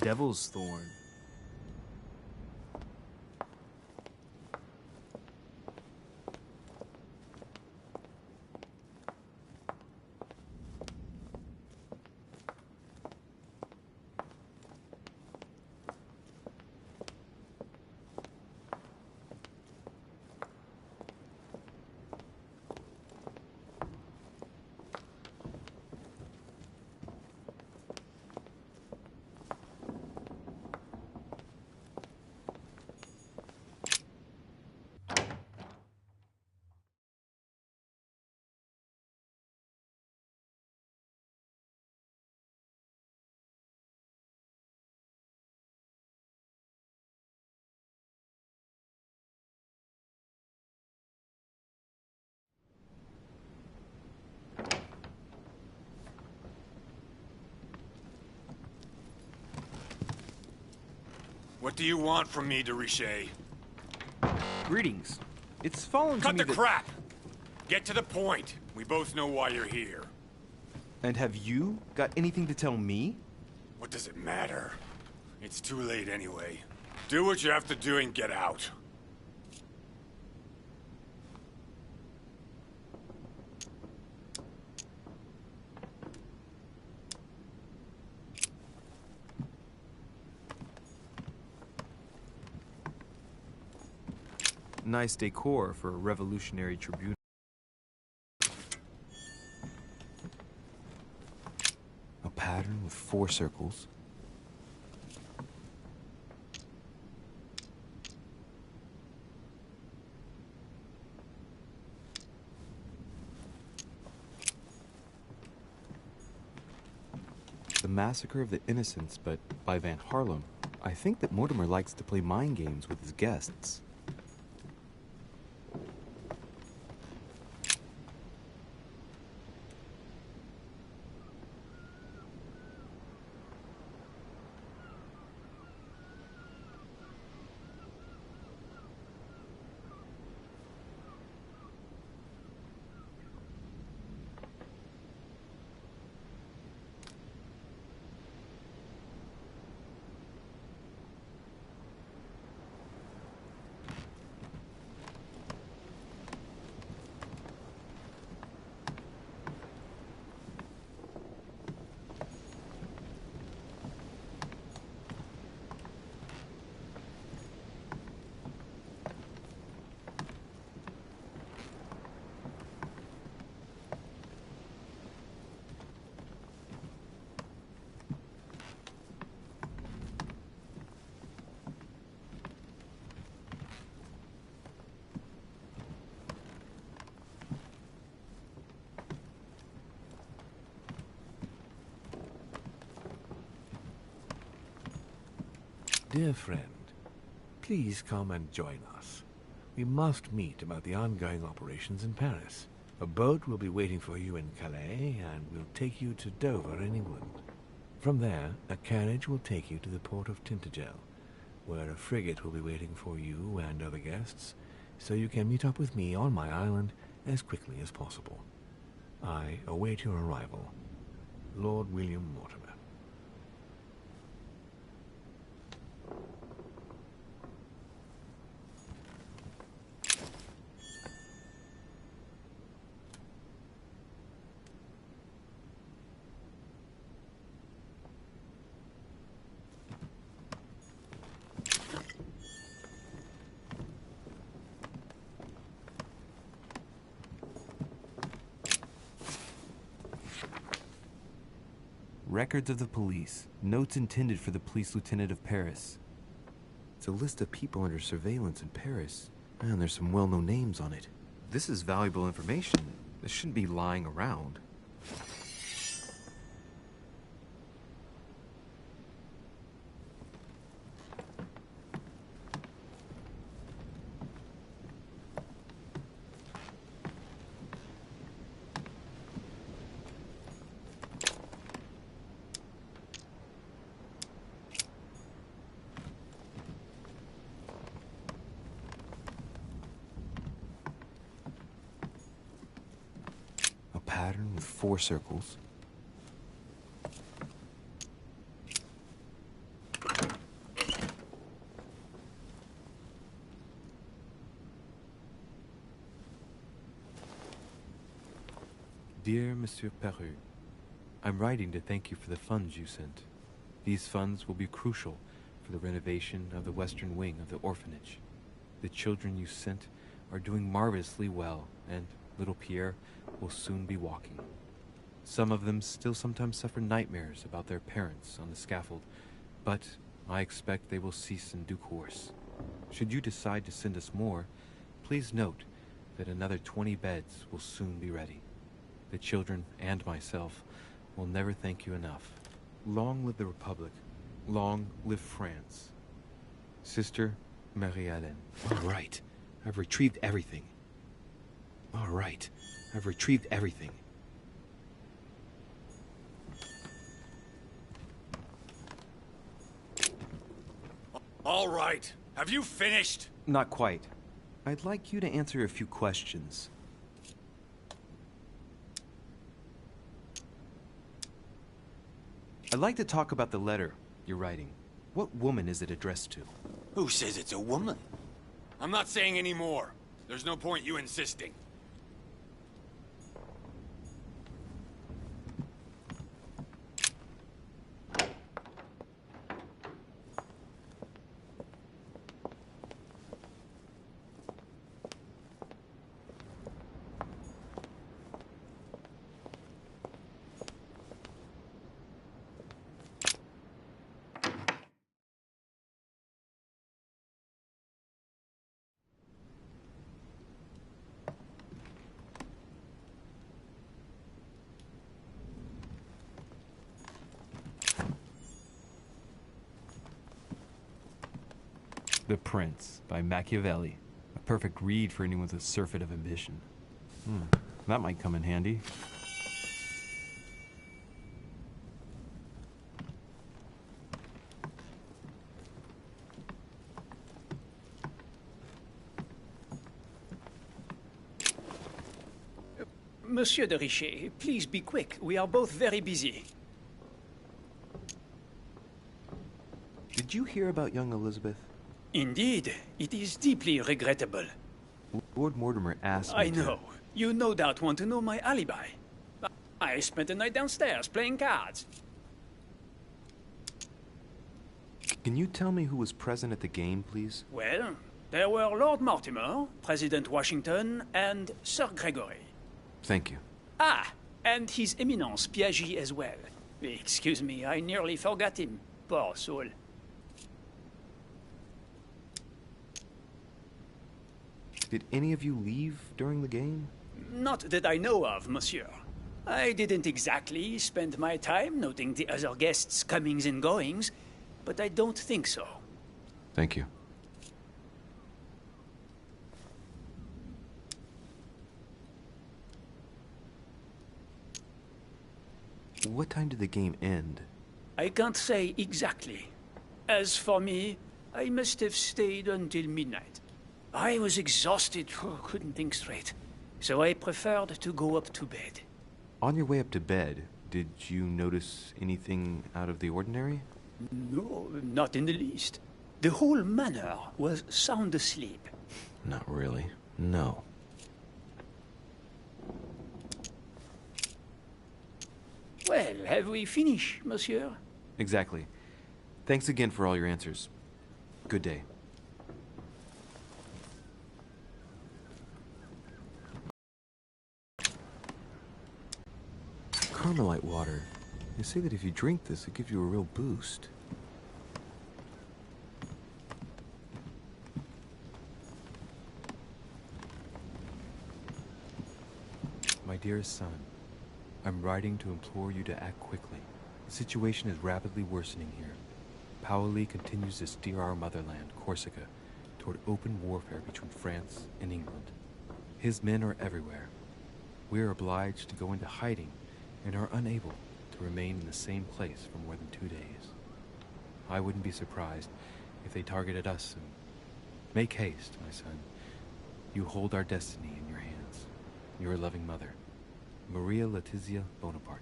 Devil's Thorn. What do you want from me, de Richet? Greetings. It's fallen to Cut me the that... crap! Get to the point. We both know why you're here. And have you got anything to tell me? What does it matter? It's too late anyway. Do what you have to do and get out. Nice decor for a revolutionary tribunal. A pattern with 4 circles. The Massacre of the Innocents, but by Van Harlem. I think that Mortimer likes to play mind games with his guests. Dear friend, please come and join us. We must meet about the ongoing operations in Paris. A boat will be waiting for you in Calais and will take you to Dover in England. From there, a carriage will take you to the port of Tintagel, where a frigate will be waiting for you and other guests, so you can meet up with me on my island as quickly as possible. I await your arrival. Lord William Mortimer. Records of the police. Notes intended for the police lieutenant of Paris. It's a list of people under surveillance in Paris. And there's some well-known names on it. This is valuable information. This shouldn't be lying around. Pattern with 4 circles. Dear Monsieur Peru, I'm writing to thank you for the funds you sent. These funds will be crucial for the renovation of the western wing of the orphanage. The children you sent are doing marvelously well, and little Pierre will soon be walking. Some of them still sometimes suffer nightmares about their parents on the scaffold, but I expect they will cease in due course. Should you decide to send us more, please note that another 20 beds will soon be ready. The children and myself will never thank you enough. Long live the Republic. Long live France. Sister Marie-Hélène. All right. I've retrieved everything. All right. I've retrieved everything. All right. Have you finished? Not quite. I'd like you to answer a few questions. I'd like to talk about the letter you're writing. What woman is it addressed to? Who says it's a woman? I'm not saying any more. There's no point you insisting. The Prince by Machiavelli. A perfect read for anyone with a surfeit of ambition. That might come in handy. Monsieur de Richet, please be quick. We are both very busy. Did you hear about young Elizabeth? Indeed, it is deeply regrettable. Lord Mortimer asked me I know. You no doubt want to know my alibi. I spent the night downstairs playing cards. Can you tell me who was present at the game, please? Well, there were Lord Mortimer, President Washington, and Sir Gregory. Thank you. Ah, and His Eminence Piaget as well. Excuse me, I nearly forgot him. Poor soul. Did any of you leave during the game? Not that I know of, monsieur. I didn't exactly spend my time noting the other guests' comings and goings, but I don't think so. Thank you. What time did the game end? I can't say exactly. As for me, I must have stayed until midnight. I was exhausted, couldn't think straight, so I preferred to go up to bed. On your way up to bed, did you notice anything out of the ordinary? No, not in the least. The whole manor was sound asleep. Not really. No. Well, have we finished, monsieur? Exactly. Thanks again for all your answers. Good day. Carmelite water. They say that if you drink this, it gives you a real boost. My dearest son, I'm writing to implore you to act quickly. The situation is rapidly worsening here. Paoli continues to steer our motherland, Corsica, toward open warfare between France and England. His men are everywhere. We are obliged to go into hiding and are unable to remain in the same place for more than 2 days. I wouldn't be surprised if they targeted us soon. Make haste, my son. You hold our destiny in your hands. Your loving mother, Maria Letizia Bonaparte.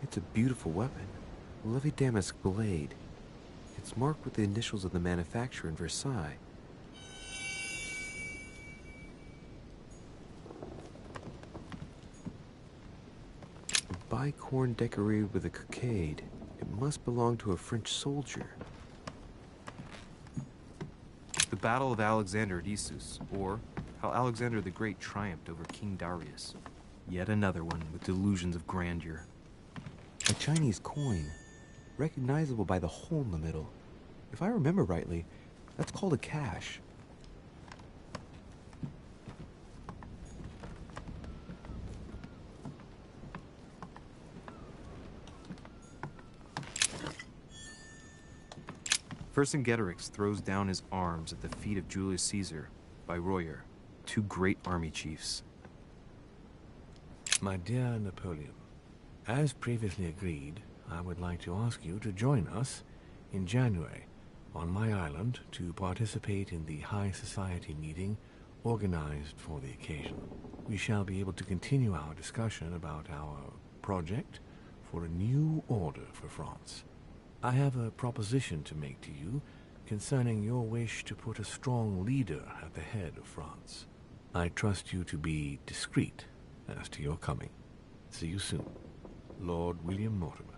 It's a beautiful weapon. A lovely damask blade. It It's marked with the initials of the manufacturer in Versailles. A bicorn decorated with a cockade. It must belong to a French soldier. The Battle of Alexander at Issus, or how Alexander the Great triumphed over King Darius. Yet another one with delusions of grandeur. A Chinese coin, recognizable by the hole in the middle. If I remember rightly, that's called a cash. Vercingetorix throws down his arms at the feet of Julius Caesar by Royer, two great army chiefs. My dear Napoleon, as previously agreed, I would like to ask you to join us in January on my island to participate in the High Society meeting organized for the occasion. We shall be able to continue our discussion about our project for a new order for France. I have a proposition to make to you concerning your wish to put a strong leader at the head of France. I trust you to be discreet as to your coming. See you soon. Lord William Mortimer.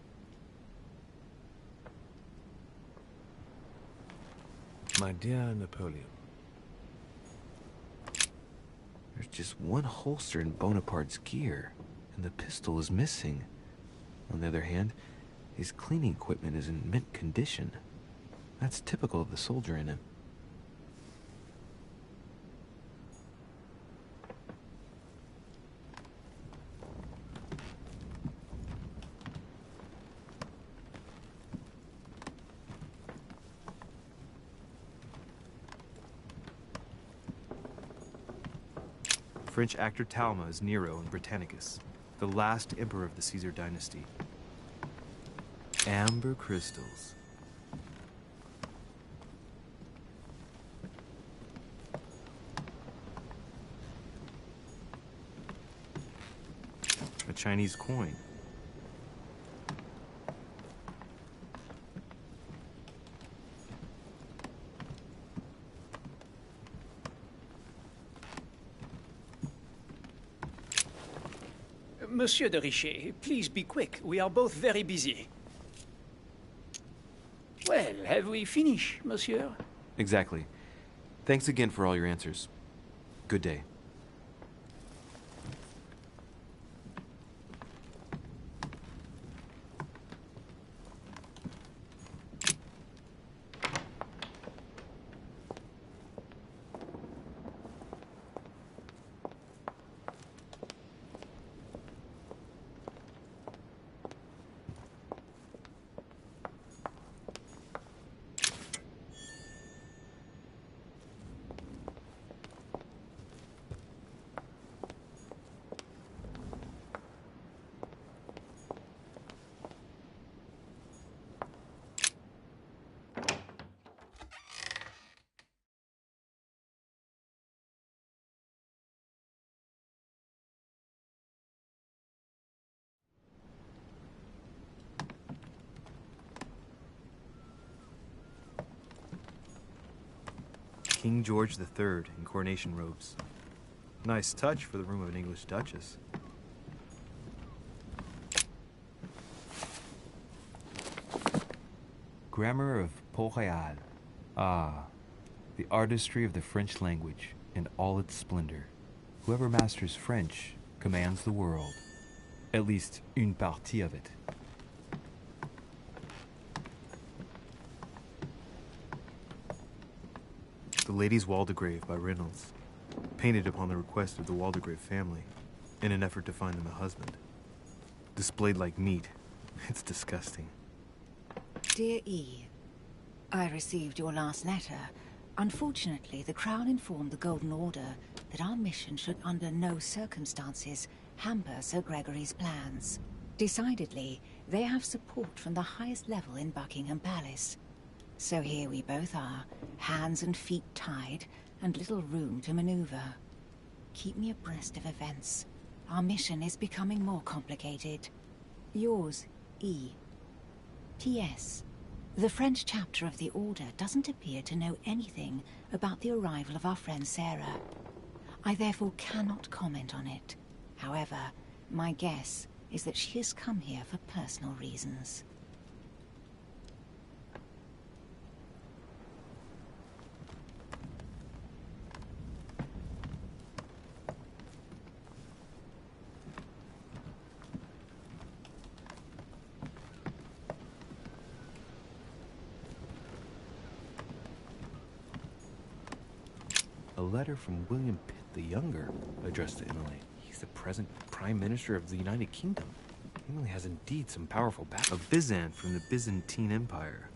My dear Napoleon. There's just one holster in Bonaparte's gear, and the pistol is missing. On the other hand, his cleaning equipment is in mint condition. That's typical of the soldier in him. French actor Talma is Nero in Britannicus, the last emperor of the Caesar dynasty. Amber crystals. A Chinese coin. Monsieur de Richet, please be quick. We are both very busy. Well, have we finished, monsieur? Exactly. Thanks again for all your answers. Good day. King George III in coronation robes. Nice touch for the room of an English duchess. Grammar of Port-Royal. Ah, the artistry of the French language in all its splendor. Whoever masters French commands the world. At least une partie of it. The Lady's Waldegrave by Reynolds, painted upon the request of the Waldegrave family, in an effort to find them a husband. Displayed like meat. It's disgusting. Dear E, I received your last letter. Unfortunately, the Crown informed the Golden Order that our mission should under no circumstances hamper Sir Gregory's plans. Decidedly, they have support from the highest level in Buckingham Palace. So here we both are, hands and feet tied, and little room to maneuver. Keep me abreast of events. Our mission is becoming more complicated. Yours, E. P.S. The French chapter of the Order doesn't appear to know anything about the arrival of our friend Sarah. I therefore cannot comment on it. However, my guess is that she has come here for personal reasons. A letter from William Pitt the Younger, addressed to Emily. He's the present Prime Minister of the United Kingdom. Emily has indeed some powerful back. A Byzant from the Byzantine Empire.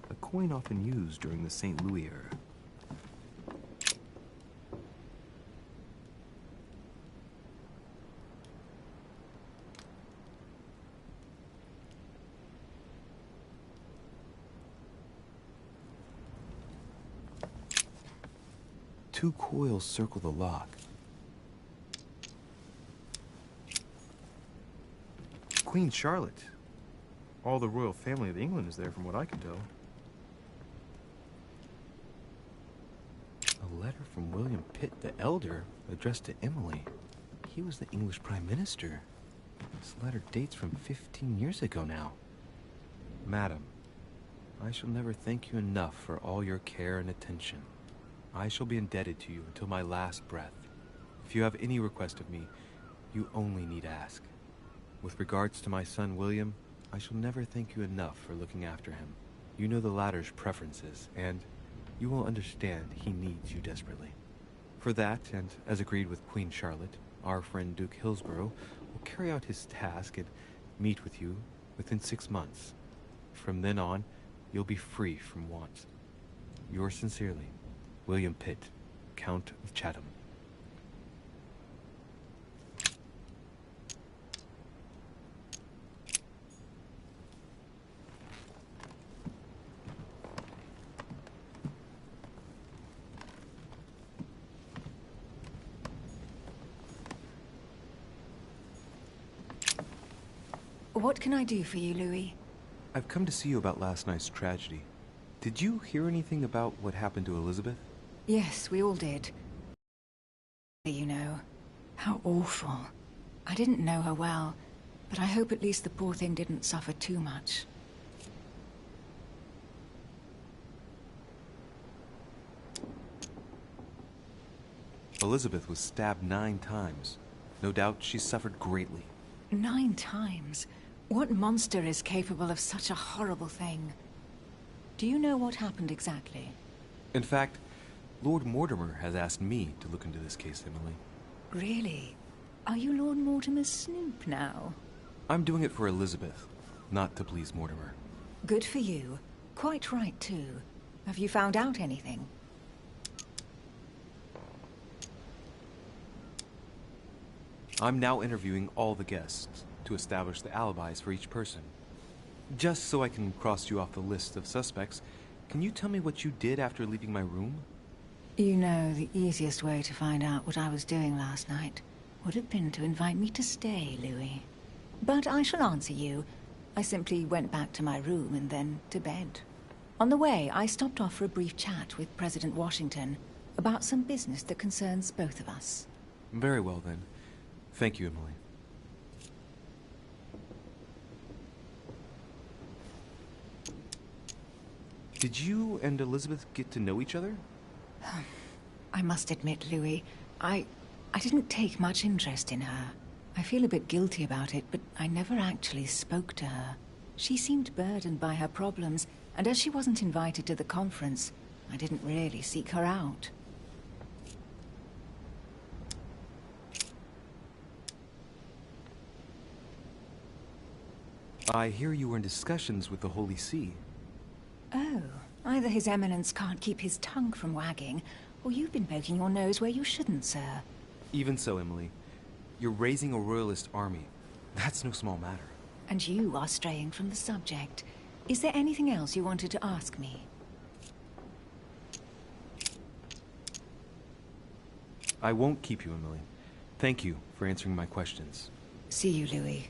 A coin often used during the St. Louis era. Two coils circle the lock. Queen Charlotte. All the royal family of England is there from what I can tell. A letter from William Pitt the Elder addressed to Emily. He was the English Prime Minister. This letter dates from 15 years ago now. Madam, I shall never thank you enough for all your care and attention. I shall be indebted to you until my last breath. If you have any request of me, you only need ask. With regards to my son William, I shall never thank you enough for looking after him. You know the latter's preferences, and you will understand he needs you desperately. For that, and as agreed with Queen Charlotte, our friend Duke Hillsborough will carry out his task and meet with you within 6 months. From then on, you'll be free from want. Yours sincerely, William Pitt, Count of Chatham. What can I do for you, Louis? I've come to see you about last night's tragedy. Did you hear anything about what happened to Elizabeth? Yes, we all did. You know, how awful. I didn't know her well, but I hope at least the poor thing didn't suffer too much. Elizabeth was stabbed 9 times. No doubt she suffered greatly. 9 times? What monster is capable of such a horrible thing? Do you know what happened exactly? In fact, Lord Mortimer has asked me to look into this case, Emily. Really? Are you Lord Mortimer's snoop now? I'm doing it for Elizabeth, not to please Mortimer. Good for you. Quite right, too. Have you found out anything? I'm now interviewing all the guests to establish the alibis for each person. Just so I can cross you off the list of suspects, can you tell me what you did after leaving my room? You know, the easiest way to find out what I was doing last night would have been to invite me to stay, Louis. But I shall answer you. I simply went back to my room and then to bed. On the way, I stopped off for a brief chat with President Washington about some business that concerns both of us. Very well, then. Thank you, Emily. Did you and Elizabeth get to know each other? I must admit, Louis, I didn't take much interest in her. I feel a bit guilty about it, but I never actually spoke to her. She seemed burdened by her problems, and as she wasn't invited to the conference, I didn't really seek her out. I hear you were in discussions with the Holy See. Oh, either His Eminence can't keep his tongue from wagging, or you've been poking your nose where you shouldn't, sir. Even so, Emily, you're raising a royalist army. That's no small matter. And you are straying from the subject. Is there anything else you wanted to ask me? I won't keep you, Emily. Thank you for answering my questions. See you, Louis.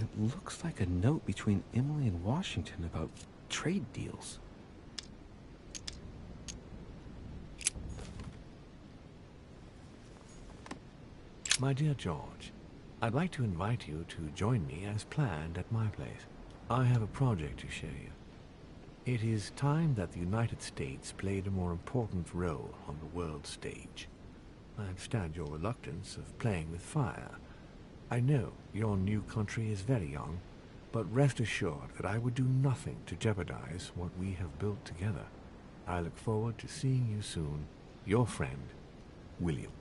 It looks like a note between Emily and Washington about trade deals. My dear George, I'd like to invite you to join me as planned at my place. I have a project to show you. It is time that the United States played a more important role on the world stage. I understand your reluctance of playing with fire. I know your new country is very young, but rest assured that I would do nothing to jeopardize what we have built together. I look forward to seeing you soon. Your friend, William.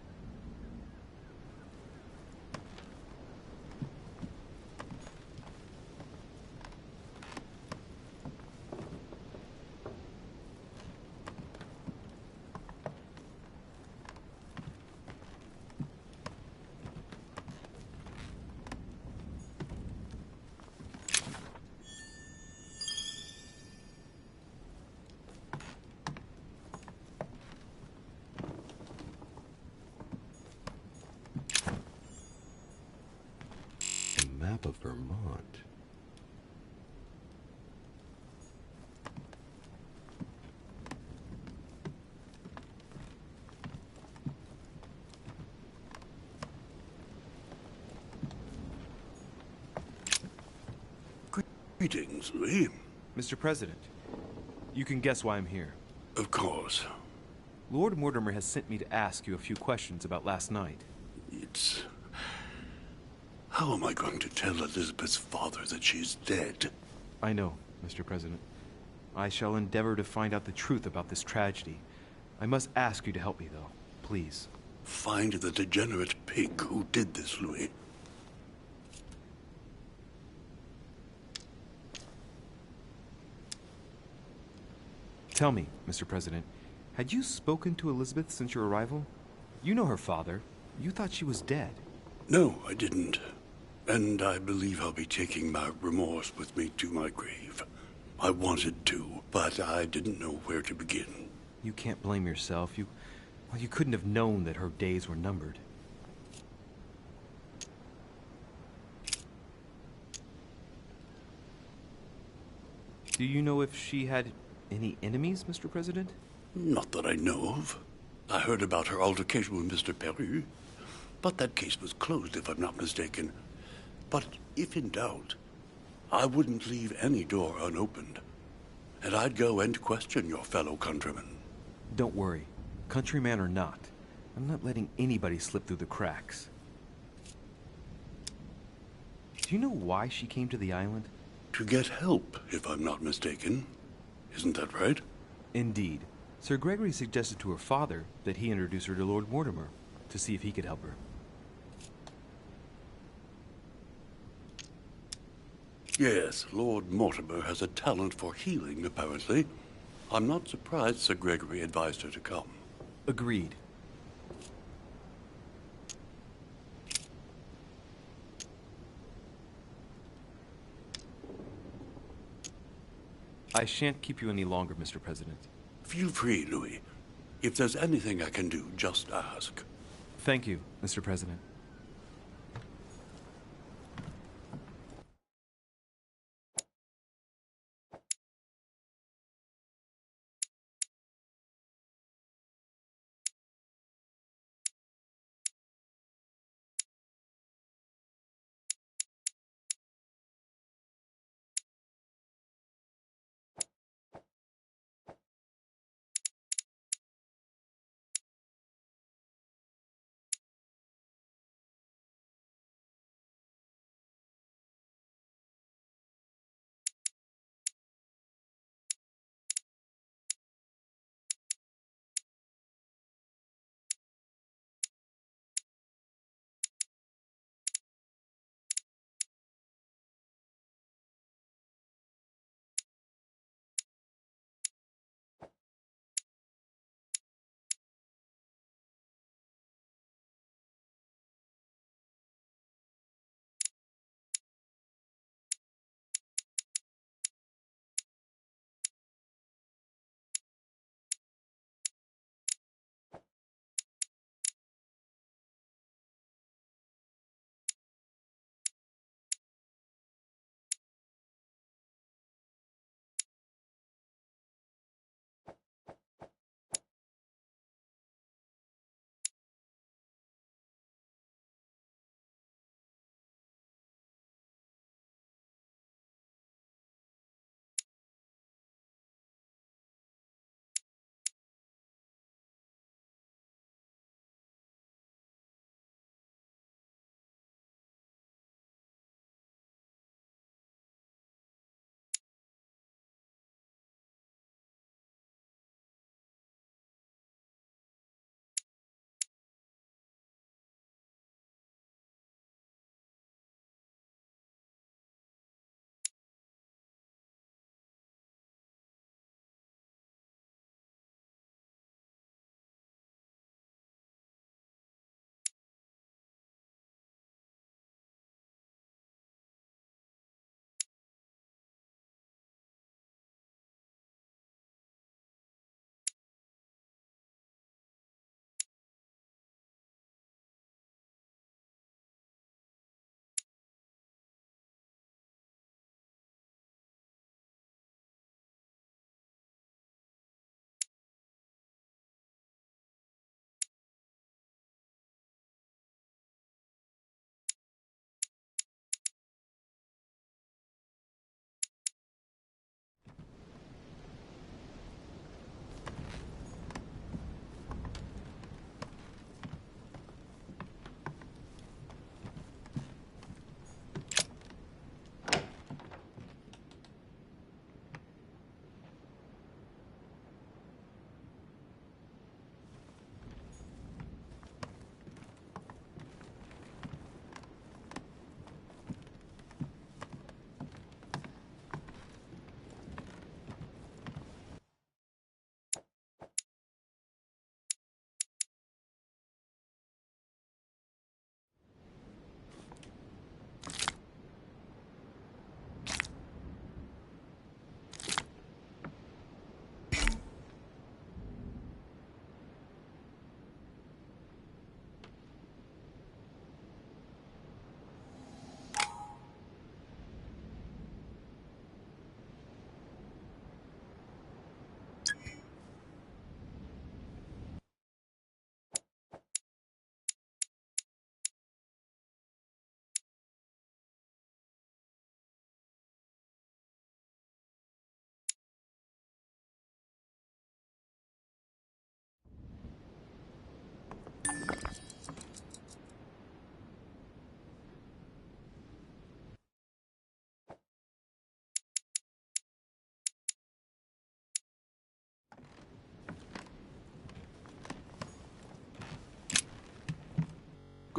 A map of Vermont. Greetings, Louis. Mr. President, you can guess why I'm here. Of course. Lord Mortimer has sent me to ask you a few questions about last night. It's... How am I going to tell Elizabeth's father that she's dead? I know, Mr. President. I shall endeavor to find out the truth about this tragedy. I must ask you to help me, though. Please. Find the degenerate pig who did this, Louis. Tell me, Mr. President, had you spoken to Elizabeth since your arrival? You know her father. You thought she was dead. No, I didn't. And I believe I'll be taking my remorse with me to my grave. I wanted to, but I didn't know where to begin. You can't blame yourself. You couldn't have known that her days were numbered. Do you know if she had any enemies, Mr. President? Not that I know of. I heard about her altercation with Mr. Perry, but that case was closed, if I'm not mistaken. But if in doubt, I wouldn't leave any door unopened. And I'd go and question your fellow countrymen. Don't worry. Countryman or not, I'm not letting anybody slip through the cracks. Do you know why she came to the island? To get help, if I'm not mistaken. Isn't that right? Indeed. Sir Gregory suggested to her father that he introduce her to Lord Mortimer to see if he could help her. Yes, Lord Mortimer has a talent for healing, apparently. I'm not surprised Sir Gregory advised her to come. Agreed. I shan't keep you any longer, Mr. President. Feel free, Louis. If there's anything I can do, just ask. Thank you, Mr. President.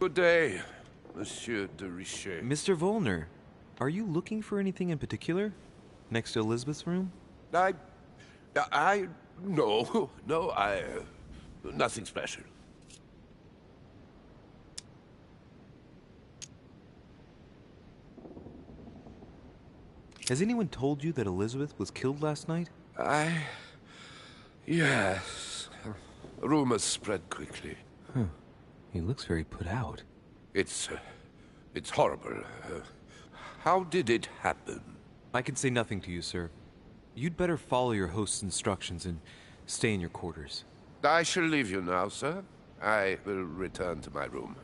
Good day, Monsieur de Richet. Mr. Volner, are you looking for anything in particular? Next to Elizabeth's room? No, nothing special. Has anyone told you that Elizabeth was killed last night? Yes. Rumors spread quickly. Huh. He looks very put out. It's horrible. How did it happen? I can say nothing to you, sir. You'd better follow your host's instructions and stay in your quarters. I shall leave you now, sir. I will return to my room.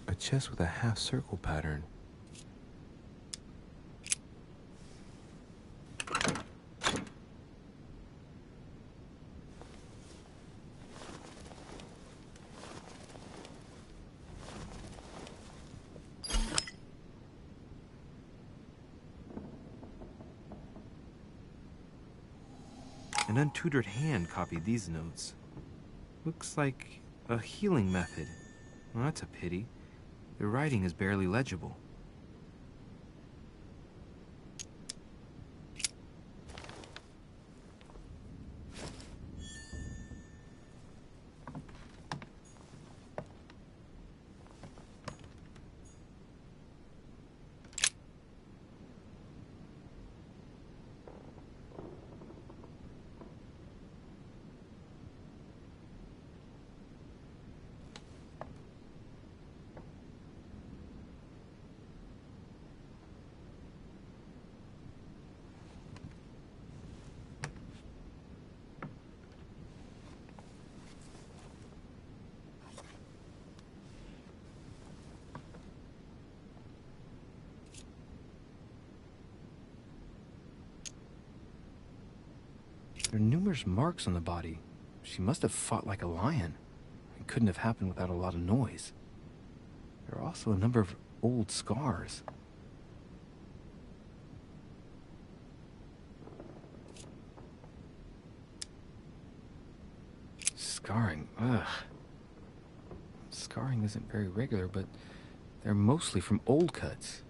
A chest with a half-circle pattern. An untutored hand copied these notes. Looks like a healing method. Well, that's a pity. The writing is barely legible. There are numerous marks on the body. She must have fought like a lion. It couldn't have happened without a lot of noise. There are also a number of old scars. Scarring, ugh. Scarring isn't very regular, but they're mostly from old cuts.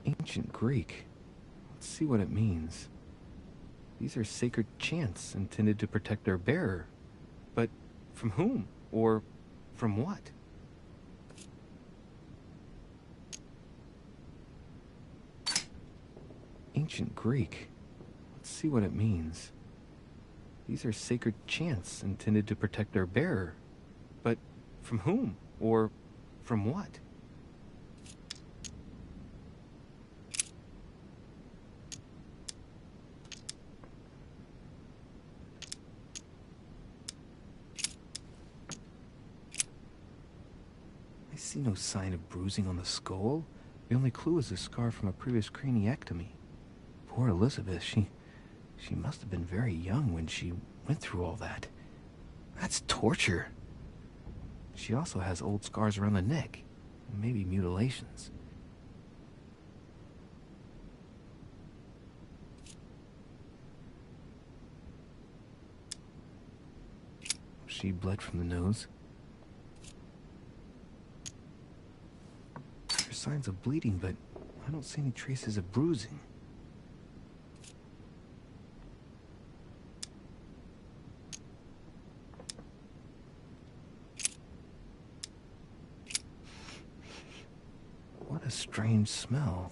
Ancient Greek. Let's see what it means. These are sacred chants intended to protect their bearer. But from whom? Or from what? Ancient Greek. Let's see what it means. These are sacred chants intended to protect their bearer. But from whom? Or from what? I see no sign of bruising on the skull. The only clue is a scar from a previous craniectomy. Poor Elizabeth, she must have been very young when she went through all that. That's torture. She also has old scars around the neck, maybe mutilations. She bled from the nose. There's signs of bleeding, but I don't see any traces of bruising. strange smell.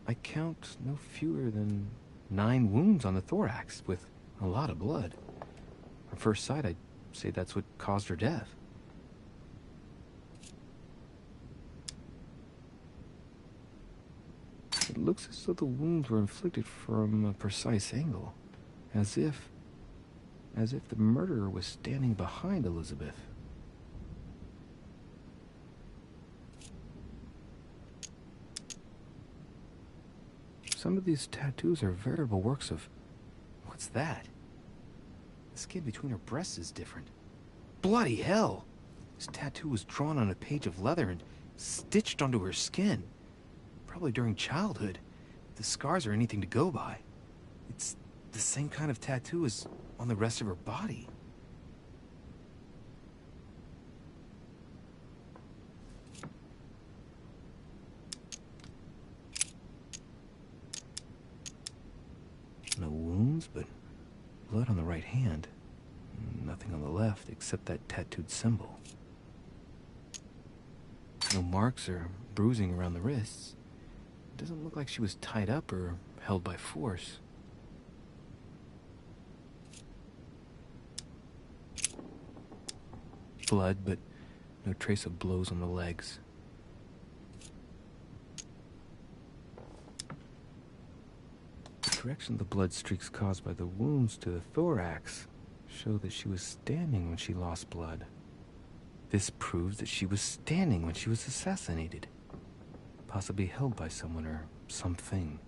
I count no fewer than 9 wounds on the thorax, with a lot of blood. On first sight, I'd say that's what caused her death. It looks as though the wounds were inflicted from a precise angle, as if the murderer was standing behind Elizabeth. Some of these tattoos are veritable works of... What's that? The skin between her breasts is different. Bloody hell! This tattoo was drawn on a page of leather and stitched onto her skin. Probably during childhood. If the scars are anything to go by. It's the same kind of tattoo as on the rest of her body. No wounds, but blood on the right hand. Nothing on the left except that tattooed symbol. No marks or bruising around the wrists. It doesn't look like she was tied up or held by force. Blood, but no trace of blows on the legs. The direction of the blood streaks caused by the wounds to the thorax show that she was standing when she lost blood. This proves that she was standing when she was assassinated, possibly held by someone or something.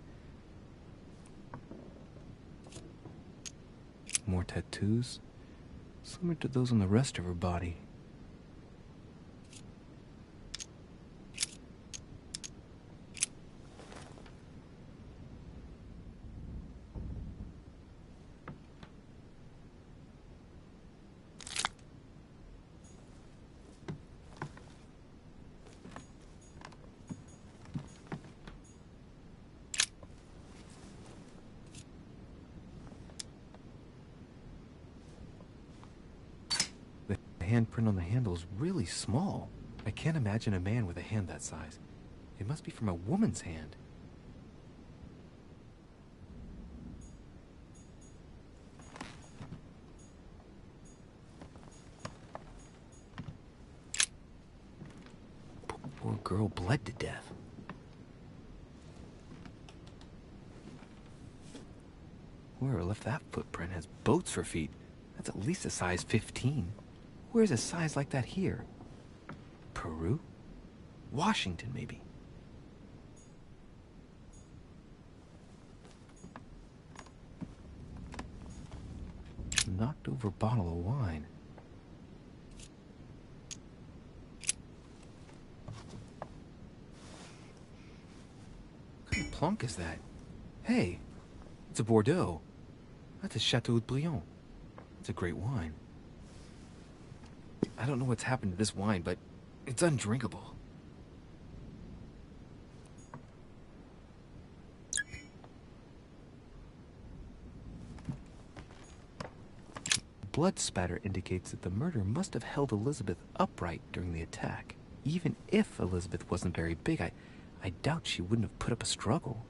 More tattoos, similar to those on the rest of her body. The handprint on the handle is really small. I can't imagine a man with a hand that size. It must be from a woman's hand. Poor girl bled to death. Whoever left that footprint has boats for feet. That's at least a size 15. Where's a size like that here? Peru? Washington, maybe. Knocked over bottle of wine. What kind of plonk is that? Hey, it's a Bordeaux. That's a Chateau de Briand. It's a great wine. I don't know what's happened to this wine, but it's undrinkable. Blood spatter indicates that the murderer must have held Elizabeth upright during the attack. Even if Elizabeth wasn't very big, I doubt she wouldn't have put up a struggle.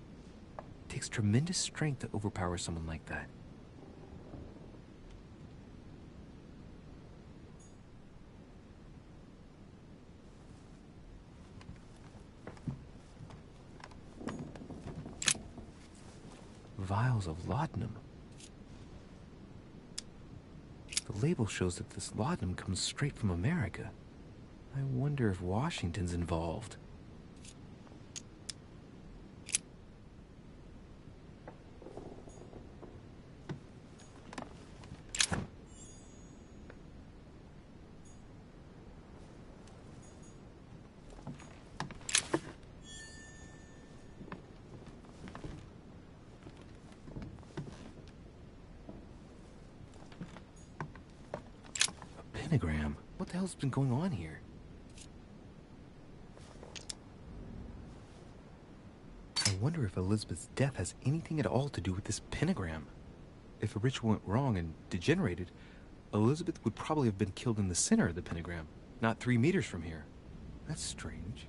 It takes tremendous strength to overpower someone like that. Vials of laudanum. The label shows that this laudanum comes straight from America. I wonder if Washington's involved. Pentagram. What the hell's been going on here? I wonder if Elizabeth's death has anything at all to do with this pentagram. If a ritual went wrong and degenerated, Elizabeth would probably have been killed in the center of the pentagram, not 3 meters from here. That's strange.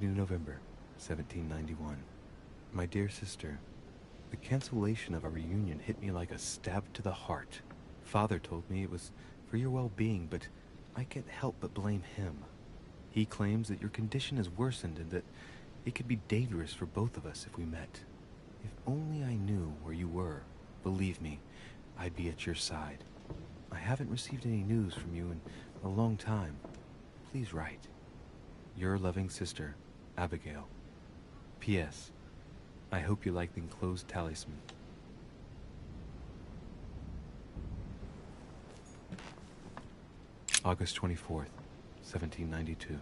November 1791. My dear sister, the cancellation of our reunion hit me like a stab to the heart. Father told me it was for your well-being, but I can't help but blame him. He claims that your condition has worsened and that it could be dangerous for both of us if we met. If only I knew where you were, believe me, I'd be at your side. I haven't received any news from you in a long time. Please write. Your loving sister, Abigail. P.S. I hope you like the enclosed talisman. August 24th, 1792.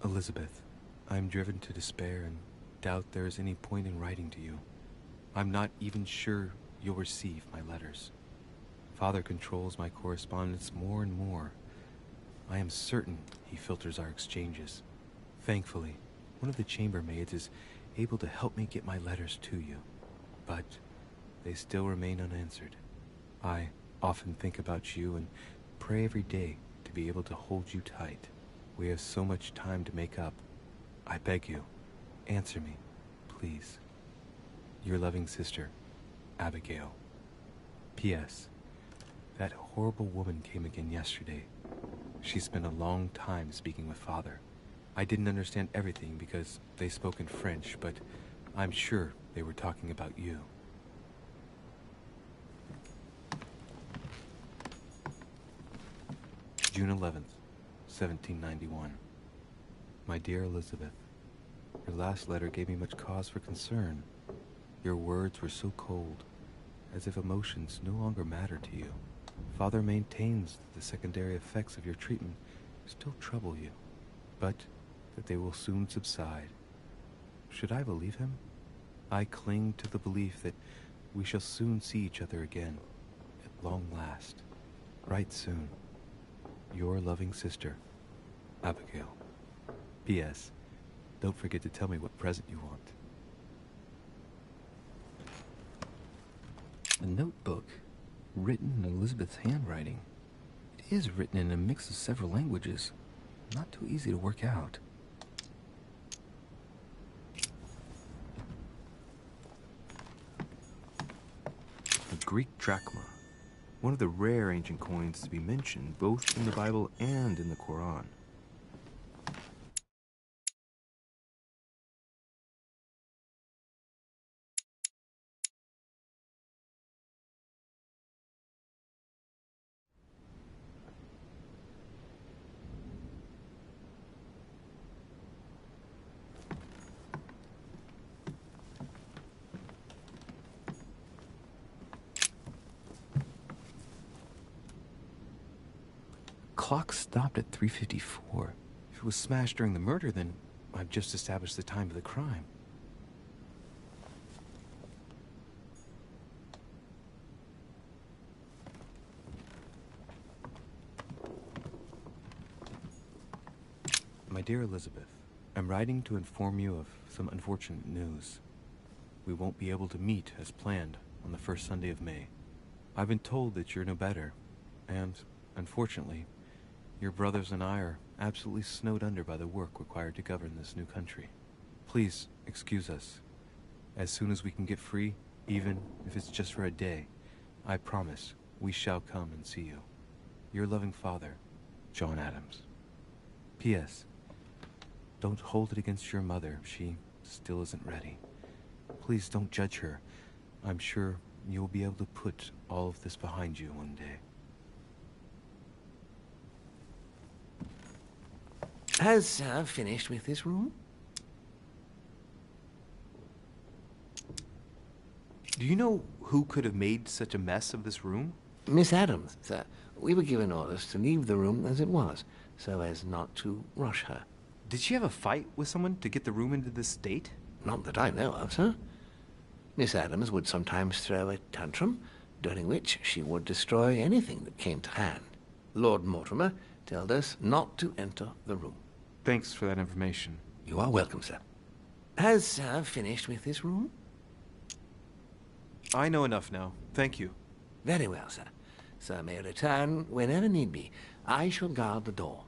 Elizabeth, I am driven to despair and doubt there is any point in writing to you. I'm not even sure you'll receive my letters. Father controls my correspondence more and more. I am certain he filters our exchanges. Thankfully, one of the chambermaids is able to help me get my letters to you, but they still remain unanswered. I often think about you and pray every day to be able to hold you tight. We have so much time to make up. I beg you, answer me, please. Your loving sister, Abigail. P.S. That horrible woman came again yesterday. She spent a long time speaking with Father. I didn't understand everything because they spoke in French, but I'm sure they were talking about you. June 11th, 1791. My dear Elizabeth, your last letter gave me much cause for concern. Your words were so cold, as if emotions no longer matter to you. Father maintains that the secondary effects of your treatment still trouble you, but that they will soon subside. Should I believe him? I cling to the belief that we shall soon see each other again, at long last. Write soon. Your loving sister, Abigail. P.S. Don't forget to tell me what present you want. A notebook, written in Elizabeth's handwriting. It is written in a mix of several languages. Not too easy to work out. A Greek drachma. One of the rare ancient coins to be mentioned both in the Bible and in the Quran. Clock stopped at 3:54. If it was smashed during the murder, then I've just established the time of the crime. My dear Elizabeth, I'm writing to inform you of some unfortunate news. We won't be able to meet as planned on the first Sunday of May. I've been told that you're no better, and, unfortunately, your brothers and I are absolutely snowed under by the work required to govern this new country. Please excuse us. As soon as we can get free, even if it's just for a day, I promise we shall come and see you. Your loving father, John Adams. P.S. Don't hold it against your mother. She still isn't ready. Please don't judge her. I'm sure you'll be able to put all of this behind you one day. Has Sam finished with this room? Do you know who could have made such a mess of this room? Miss Adams, sir, we were given orders to leave the room as it was, so as not to rush her. Did she have a fight with someone to get the room into this state? Not that I know of, sir. Miss Adams would sometimes throw a tantrum, during which she would destroy anything that came to hand. Lord Mortimer told us not to enter the room. Thanks for that information. You are welcome, sir. Has Sir finished with this room? I know enough now. Thank you. Very well, sir. Sir may return whenever need be. I shall guard the door.